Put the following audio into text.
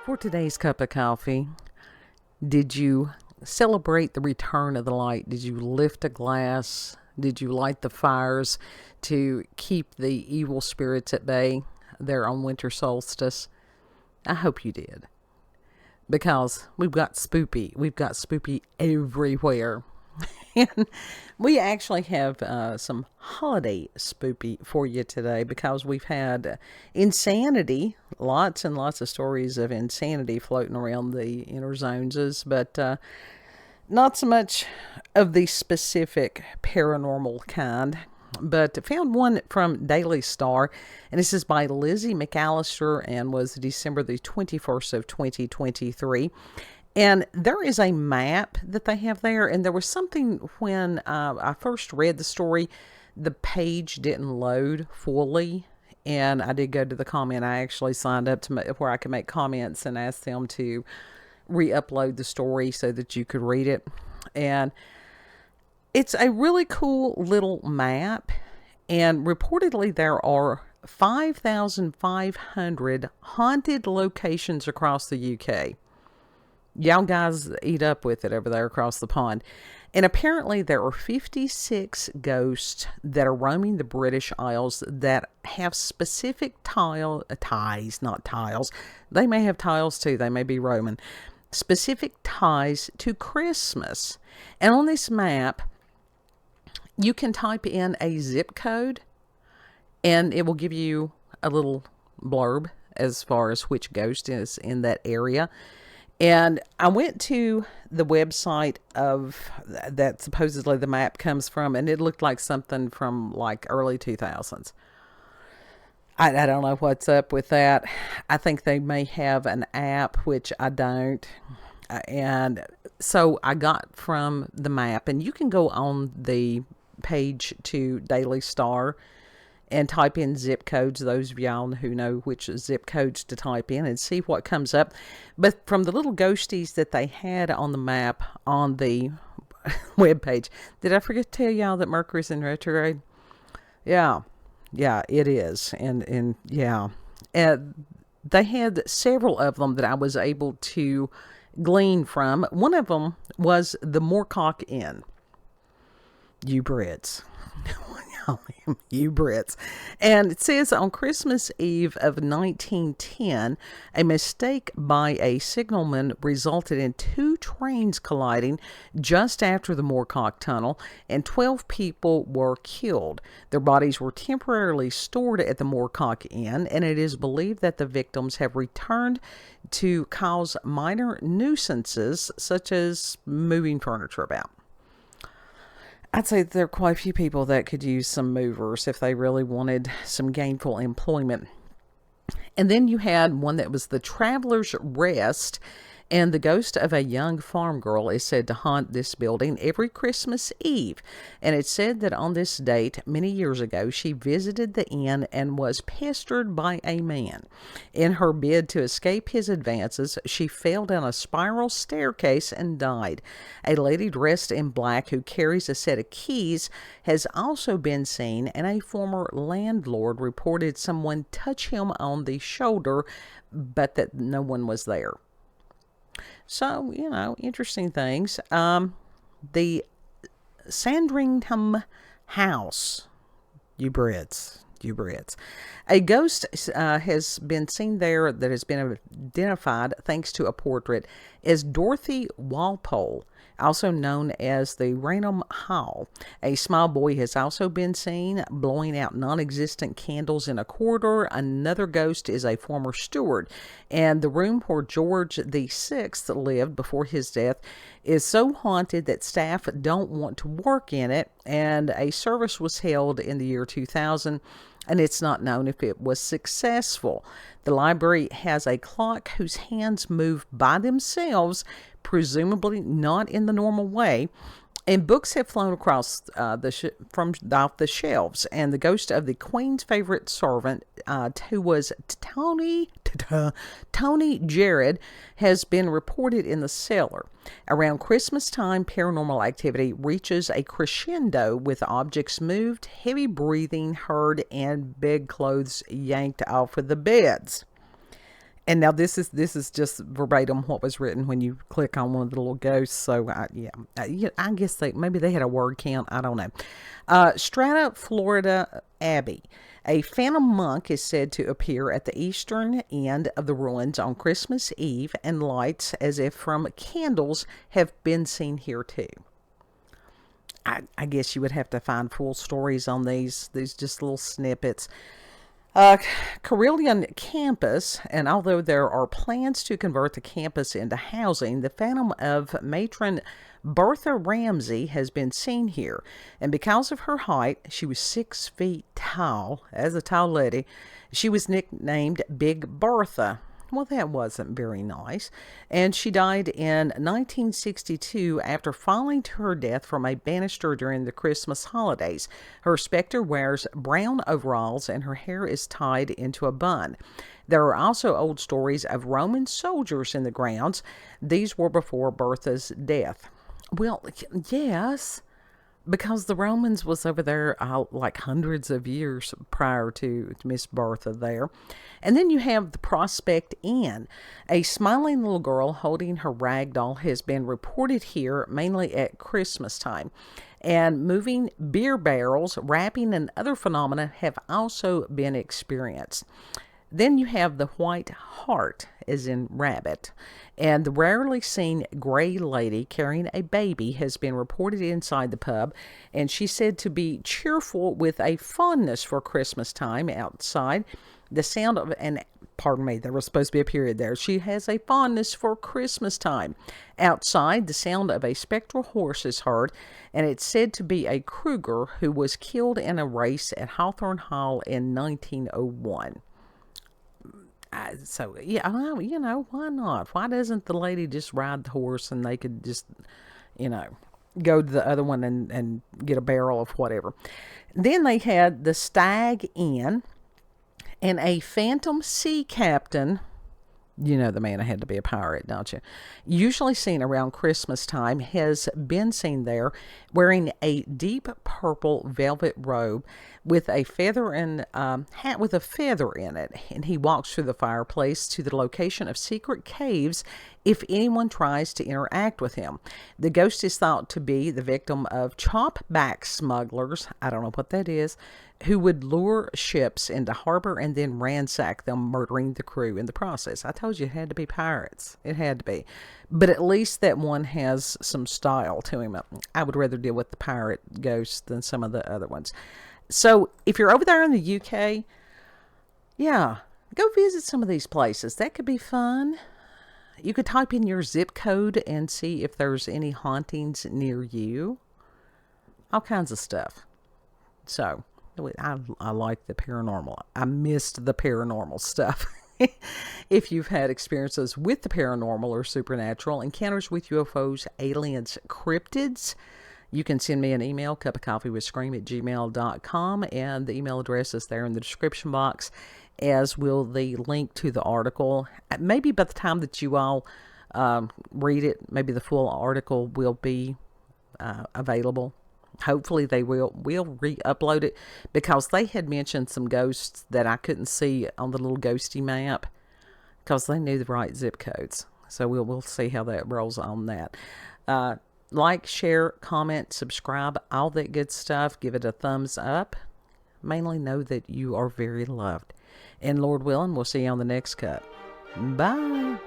For today's cup of coffee, did you celebrate the return of the light? Did you lift a glass? Did you light the fires to keep the evil spirits at bay there on winter solstice? I hope you did. Because we've got spoopy. We've got spoopy everywhere. And we actually have some holiday spoopy for you today because we've had insanity, lots and lots of stories of insanity floating around the inner zones, but not so much of the specific paranormal kind. But found one from Daily Star, and this is by Lizzie McAllister and was December the 21st of 2023. And there is a map that they have there, and there was something when I first read the story, the page didn't load fully, and I did go to the comment. I actually signed up to where I could make comments and ask them to re-upload the story so that you could read it. And it's a really cool little map, and reportedly there are 5,500 haunted locations across the UK. Y'all guys eat up with it over there across the pond. And apparently there are 56 ghosts that are roaming the British Isles that have specific ties, not tiles. They may have tiles too. They may be Roman. Specific ties to Christmas. And on this map, you can type in a zip code and it will give you a little blurb as far as which ghost is in that area. And I went to the website of that supposedly the map comes from, and it looked like something from like early 2000s. I don't know what's up with that. I think they may have an app, which I don't. And so I got from the map, and you can go on the page to Daily Star and type in zip codes, those of y'all who know which zip codes to type in, and see what comes up. But from the little ghosties that they had on the map on the webpage, did I forget to tell y'all that Mercury's in retrograde? Yeah, it is. And yeah, they had several of them that I was able to glean from. One of them was the Moorcock Inn. You Brits. You Brits. And it says on Christmas Eve of 1910, a mistake by a signalman resulted in 2 trains colliding just after the Moorcock Tunnel, and 12 people were killed. Their bodies were temporarily stored at the Moorcock Inn, and it is believed that the victims have returned to cause minor nuisances, such as moving furniture about. I'd say there are quite a few people that could use some movers if they really wanted some gainful employment. And then you had one that was the Traveler's Rest, and the ghost of a young farm girl is said to haunt this building every Christmas Eve. And it's said that on this date, many years ago, she visited the inn and was pestered by a man. In her bid to escape his advances, she fell down a spiral staircase and died. A lady dressed in black who carries a set of keys has also been seen, and a former landlord reported someone touch him on the shoulder, but that no one was there. So, interesting things. The Sandringham House, you Brits. A ghost has been seen there that has been identified thanks to a portrait as Dorothy Walpole, also known as the Raynham Hall. A small boy has also been seen blowing out non-existent candles in a corridor. Another ghost is a former steward, and the room where George VI lived before his death is so haunted that staff don't want to work in it, and a service was held in the year 2000, and it's not known if it was successful. The library has a clock whose hands move by themselves, presumably not in the normal way, and books have flown across from off the shelves. And the ghost of the Queen's favorite servant, who was Tony Jared, has been reported in the cellar. Around Christmas time, paranormal activity reaches a crescendo with objects moved, heavy breathing heard, and bedclothes yanked off of the beds. And now this is just verbatim what was written when you click on one of the little ghosts. So yeah, I guess maybe they had a word count. I don't know. Strata, Florida Abbey. A phantom monk is said to appear at the eastern end of the ruins on Christmas Eve, and lights as if from candles have been seen here too. I guess you would have to find full stories on these just little snippets. Uh, Carillion campus, and although there are plans to convert the campus into housing, the phantom of matron Bertha Ramsey has been seen here. And because of her height, she was 6 feet tall, as a tall lady, she was nicknamed Big Bertha. Well, that wasn't very nice. And she died in 1962 after falling to her death from a banister during the Christmas holidays. Her specter wears brown overalls and her hair is tied into a bun. There are also old stories of Roman soldiers in the grounds. These were before Bertha's death. Well, yes, because the Romans was over there like hundreds of years prior to Miss Bertha there. And then you have the Prospect Inn. A smiling little girl holding her rag doll has been reported here mainly at Christmas time. And moving beer barrels, rapping, and other phenomena have also been experienced. Then you have the White Hart, as in rabbit, and the rarely seen gray lady carrying a baby has been reported inside the pub, and she's said to be cheerful with a fondness for Christmas time outside. The sound of, and pardon me, there was supposed to be a period there. She has a fondness for Christmas time. Outside, the sound of a spectral horse is heard, and it's said to be a Kruger who was killed in a race at Hawthorne Hall in 1901. So, yeah, why not? Why doesn't the lady just ride the horse and they could just, you know, go to the other one and get a barrel of whatever? Then they had the Stag Inn, and a phantom sea captain. You know the man had to be a pirate, don't you? Usually seen around Christmas time, has been seen there wearing a deep purple velvet robe with a feather and hat with a feather in it. And he walks through the fireplace to the location of secret caves if anyone tries to interact with him. The ghost is thought to be the victim of chop-back smugglers, I don't know what that is, who would lure ships into harbor and then ransack them, murdering the crew in the process. I told you it had to be pirates. It had to be. But at least that one has some style to him. I would rather deal with the pirate ghost than some of the other ones. So if you're over there in the UK, yeah, go visit some of these places. That could be fun. You could type in your zip code and see if there's any hauntings near you. All kinds of stuff. So I like the paranormal. I missed the paranormal stuff. If you've had experiences with the paranormal or supernatural, encounters with UFOs, aliens, cryptids, you can send me an email, cupofcoffeewithscream@gmail.com, and the email address is there in the description box, as will the link to the article. Maybe by the time that you all read it, maybe the full article will be available. Hopefully they will re-upload it, because they had mentioned some ghosts that I couldn't see on the little ghosty map because they knew the right zip codes. So we'll see how that rolls on that. Like, share, comment, subscribe, all that good stuff. Give it a thumbs up. Mainly know that you are very loved. And Lord willing, we'll see you on the next cut. Bye.